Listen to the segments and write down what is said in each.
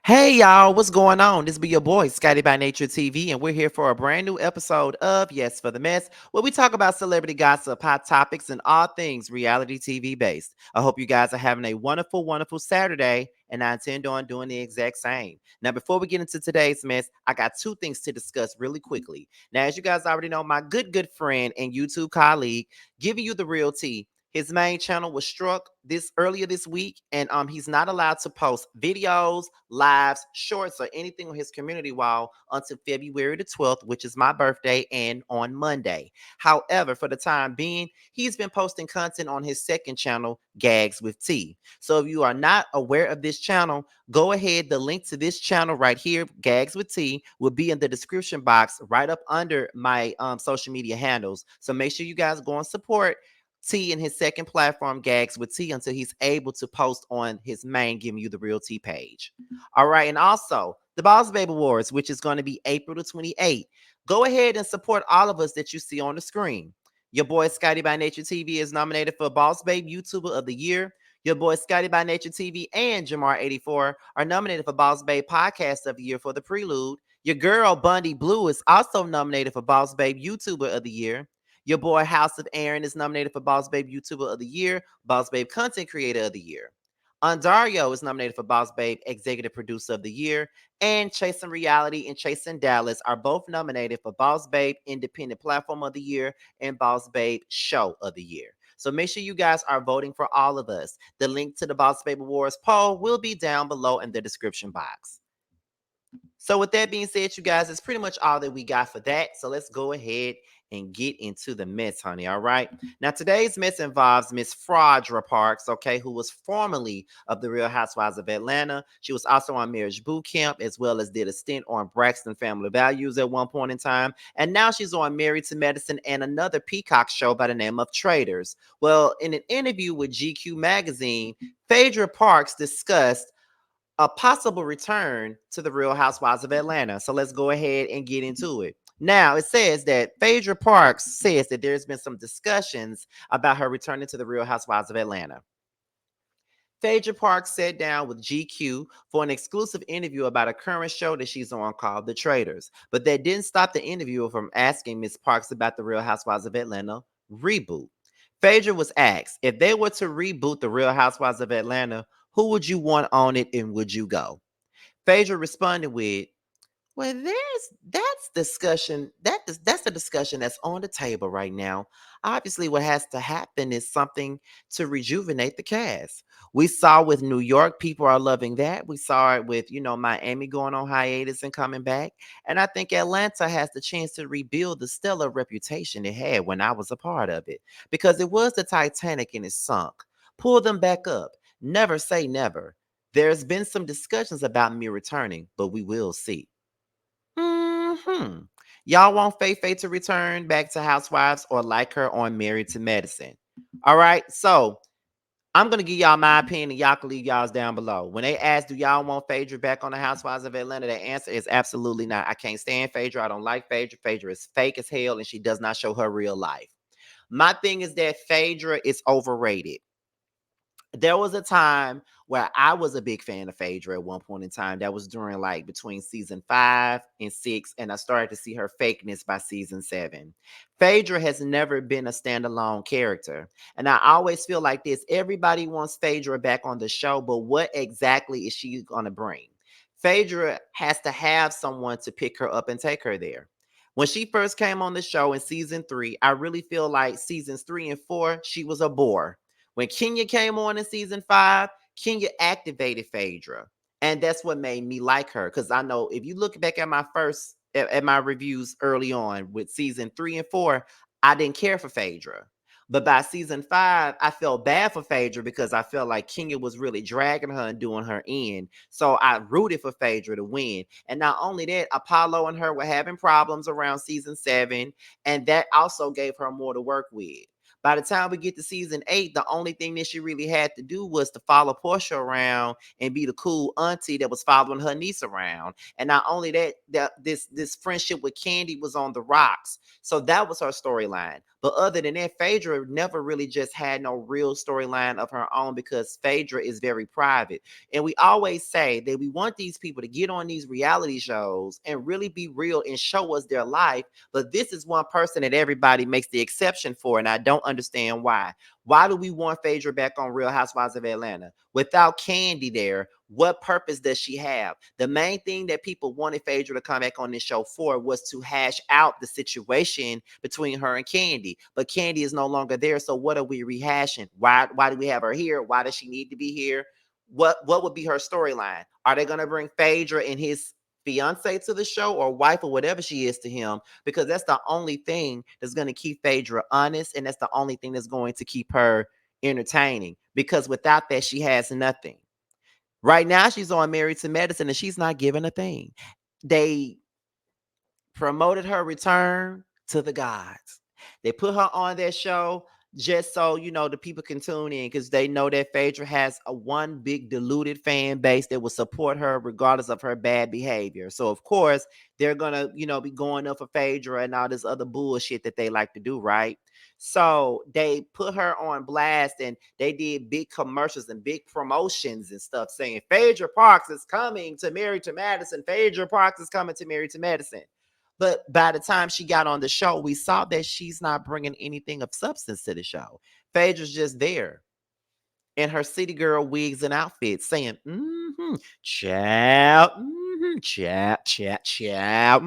Hey y'all, what's going on? This be your boy, Scotty by Nature TV, and we're here for a brand new episode of Yes for the Mess, where we talk about celebrity gossip, hot topics, and all things reality TV based. I hope you guys are having a wonderful, wonderful Saturday, and I intend on doing the exact same. Now, before we get into today's mess, I got two things to discuss really quickly. Now, as you guys already know, my good friend and YouTube colleague, Giving You the Real Tea, his main channel was struck this earlier this week, and he's not allowed to post videos, lives, shorts, or anything on his community wall until February the 12th, which is my birthday, and on Monday. However, for the time being, he's been posting content on his second channel, Gags with T. So if you are not aware of this channel, go ahead. The link to this channel right here, Gags with T, will be in the description box right up under my social media handles. So make sure you guys go and support T in his second platform, Gags with T, until he's able to post on his main Giving You the Real T page. All right. And also, the Boss Baby Awards, which is going to be April the 28th. Go ahead and support all of us that you see on the screen. Your boy Scotty by Nature TV is nominated for Boss Babe YouTuber of the Year. Your boy Scotty by Nature TV and Jamar84 are nominated for Boss Babe Podcast of the Year for The Prelude. Your girl Bundy Blue is also nominated for Boss Babe YouTuber of the Year. Your boy House of Aaron is nominated for Boss Babe YouTuber of the Year, Boss Babe Content Creator of the Year. Ondario is nominated for Boss Babe Executive Producer of the Year, and Chasing Reality and Chasing Dallas are both nominated for Boss Babe Independent Platform of the Year and Boss Babe Show of the Year. So make sure you guys are voting for all of us. The link to the Boss Babe Awards poll will be down below in the description box. So with that being said, you guys, it's pretty much all that we got for that. So let's go ahead and get into the mess, honey. All right. Now today's mess involves Miss Phaedra Parks, okay, who was formerly of the Real Housewives of Atlanta. She was also on Marriage Boot Camp, as well as did a stint on Braxton Family Values at one point in time. And now she's on Married to Medicine and another Peacock show by the name of Traders. Well, in an interview with GQ magazine, Phaedra Parks discussed a possible return to the Real Housewives of Atlanta. So let's go ahead and get into it. Now, it says that Phaedra Parks says that there's been some discussions about her returning to the Real Housewives of Atlanta. Phaedra Parks sat down with GQ for an exclusive interview about a current show that she's on called The Traders. But that didn't stop the interviewer from asking Miss Parks about the Real Housewives of Atlanta reboot. Phaedra was asked, if they were to reboot the Real Housewives of Atlanta, who would you want on it and would you go? Phaedra responded with, well, that's discussion. That's the discussion that's on the table right now. Obviously, what has to happen is something to rejuvenate the cast. We saw with New York, people are loving that. We saw it with, Miami going on hiatus and coming back. And I think Atlanta has the chance to rebuild the stellar reputation it had when I was a part of it. Because it was the Titanic and it sunk. Pull them back up. Never say never. There's been some discussions about me returning, but we will see. Hmm. Y'all want Faye to return back to Housewives or like her on Married to Medicine? All right. So I'm gonna give y'all my opinion, and y'all can leave y'all's down below. When they ask, do y'all want Phaedra back on the Housewives of Atlanta? The answer is absolutely not. I can't stand Phaedra. I don't like Phaedra. Phaedra is fake as hell, and she does not show her real life. My thing is that Phaedra is overrated. There was a time where I was a big fan of Phaedra at one point in time. That was during like between season 5 and 6, and I started to see her fakeness by season 7. Phaedra has never been a standalone character, and I always feel like this: everybody wants Phaedra back on the show, but what exactly is she gonna bring? Phaedra has to have someone to pick her up and take her there. When she first came on the show in season 3, I really feel like seasons 3 and 4, she was a bore. When Kenya came on in season 5, Kenya activated Phaedra. And that's what made me like her. Because I know if you look back at my reviews early on with season 3 and 4, I didn't care for Phaedra. But by season 5, I felt bad for Phaedra because I felt like Kenya was really dragging her and doing her in. So I rooted for Phaedra to win. And not only that, Apollo and her were having problems around season 7, and that also gave her more to work with. By the time we get to season 8, the only thing that she really had to do was to follow Portia around and be the cool auntie that was following her niece around. And not only that, this friendship with Candy was on the rocks. So that was her storyline. But other than that, Phaedra never really just had no real storyline of her own because Phaedra is very private. And we always say that we want these people to get on these reality shows and really be real and show us their life. But this is one person that everybody makes the exception for, and I don't understand why. Why do we want Phaedra back on Real Housewives of Atlanta? Without Candy there, what purpose does she have? The main thing that people wanted Phaedra to come back on this show for was to hash out the situation between her and Candy. But Candy is no longer there. So what are we rehashing? Why do we have her here? Why does she need to be here? What would be her storyline? Are they gonna bring Phaedra and his fiance to the show or wife or whatever she is to him? Because that's the only thing that's going to keep Phaedra honest, and that's the only thing that's going to keep her entertaining. Because without that, she has nothing. Right now, she's on Married to Medicine, and she's not giving a thing. They promoted her return to the gods. They put her on their show just so the people can tune in because they know that Phaedra has a one big deluded fan base that will support her regardless of her bad behavior. So of course they're gonna be going up for Phaedra and all this other bullshit that they like to do, right? So they put her on blast and they did big commercials and big promotions and stuff saying Phaedra Parks is coming to Married to Madison. Phaedra Parks is coming to Married to Madison. But by the time she got on the show, we saw that she's not bringing anything of substance to the show. Phaedra's just there in her city girl wigs and outfits saying, child, child, child, child,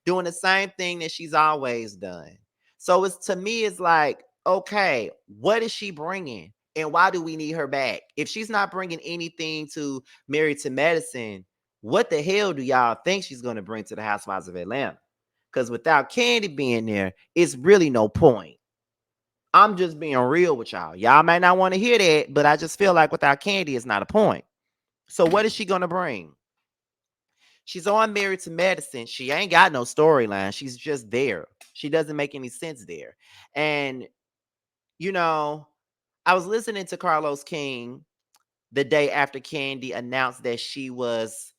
doing the same thing that she's always done. So it's to me, it's like, okay, what is she bringing? And why do we need her back? If she's not bringing anything to Married to Medicine, what the hell do y'all think she's going to bring to the Housewives of Atlanta? Because without Candy being there, it's really no point. I'm just being real with y'all. Y'all might not want to hear that, but I just feel like without Candy, it's not a point. So what is she going to bring? She's on Married to Medicine. She ain't got no storyline. She's just there. She doesn't make any sense there. And, you know, I was listening to Carlos King the day after Candy announced that she was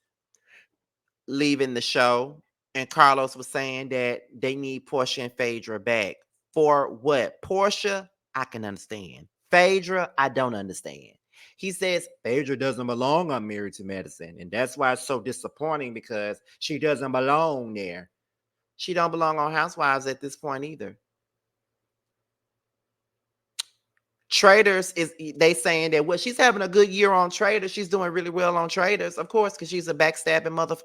leaving the show, and Carlos was saying that they need Portia and Phaedra back. For what? Portia, I can understand. Phaedra, I don't understand. He says Phaedra doesn't belong on Married to Medicine, and that's why it's so disappointing because she doesn't belong there. She don't belong on Housewives at this point either. Traders is they saying that well she's having a good year on Traders. She's doing really well on Traders, of course, because she's a backstabbing mother.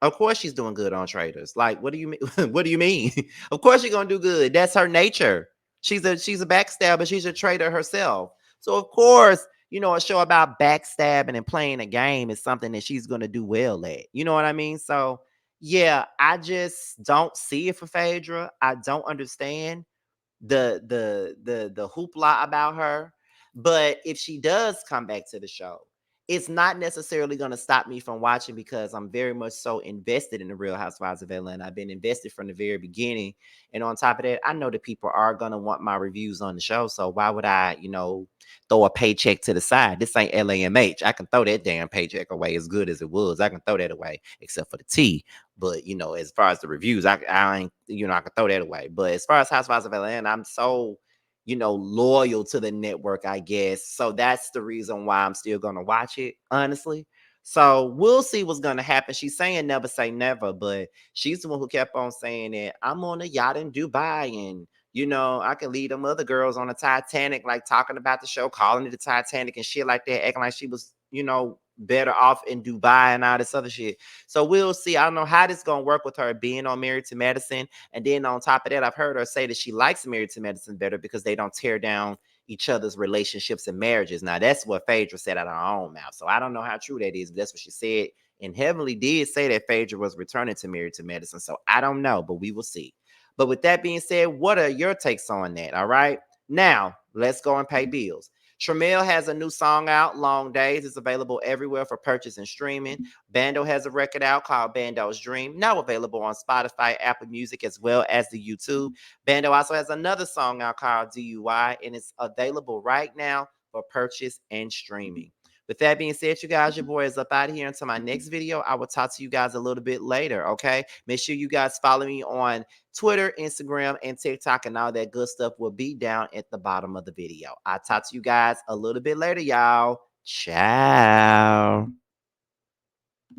Of course she's doing good on Traders. Like, what do you mean? What do you mean? Of course she's gonna do good. That's her nature. She's a backstabber. She's a trader herself. So of course, a show about backstabbing and playing a game is something that she's gonna do well at. You know what I mean? So yeah, I just don't see it for Phaedra. I don't understand the hoopla about her. But if she does come back to the show, it's not necessarily going to stop me from watching because I'm very much so invested in the Real Housewives of Atlanta. I've been invested from the very beginning. And on top of that, I know that people are going to want my reviews on the show. So why would I, throw a paycheck to the side? This ain't LAMH. I can throw that damn paycheck away as good as it was. I can throw that away except for the tea. But as far as the reviews, I ain't, I can throw that away. But as far as Housewives of Atlanta, I'm so, loyal to the network, I guess. So that's the reason why I'm still gonna watch it, honestly. So we'll see what's gonna happen. She's saying never say never, but she's the one who kept on saying that I'm on a yacht in Dubai and I can lead them other girls on the Titanic, like talking about the show, calling it the Titanic and shit like that, acting like she was, better off in Dubai and all this other shit. So we'll see. I don't know how this is gonna work with her being on Married to Medicine. And then on top of that, I've heard her say that she likes Married to Medicine better because they don't tear down each other's relationships and marriages. Now that's what Phaedra said out of her own mouth. So I don't know how true that is, but that's what she said. And Heavenly did say that Phaedra was returning to Married to Medicine. So I don't know, but we will see. But with that being said, what are your takes on that? All right. Now let's go and pay bills. Tramiel has a new song out, Long Days. It's available everywhere for purchase and streaming. Bando has a record out called Bando's Dream, now available on Spotify, Apple Music, as well as the YouTube. Bando also has another song out called DUI, and it's available right now for purchase and streaming. With that being said, you guys, your boy is up out of here. Until my next video, I will talk to you guys a little bit later, okay? Make sure you guys follow me on Twitter, Instagram, and TikTok, and all that good stuff will be down at the bottom of the video. I'll talk to you guys a little bit later, y'all. Ciao.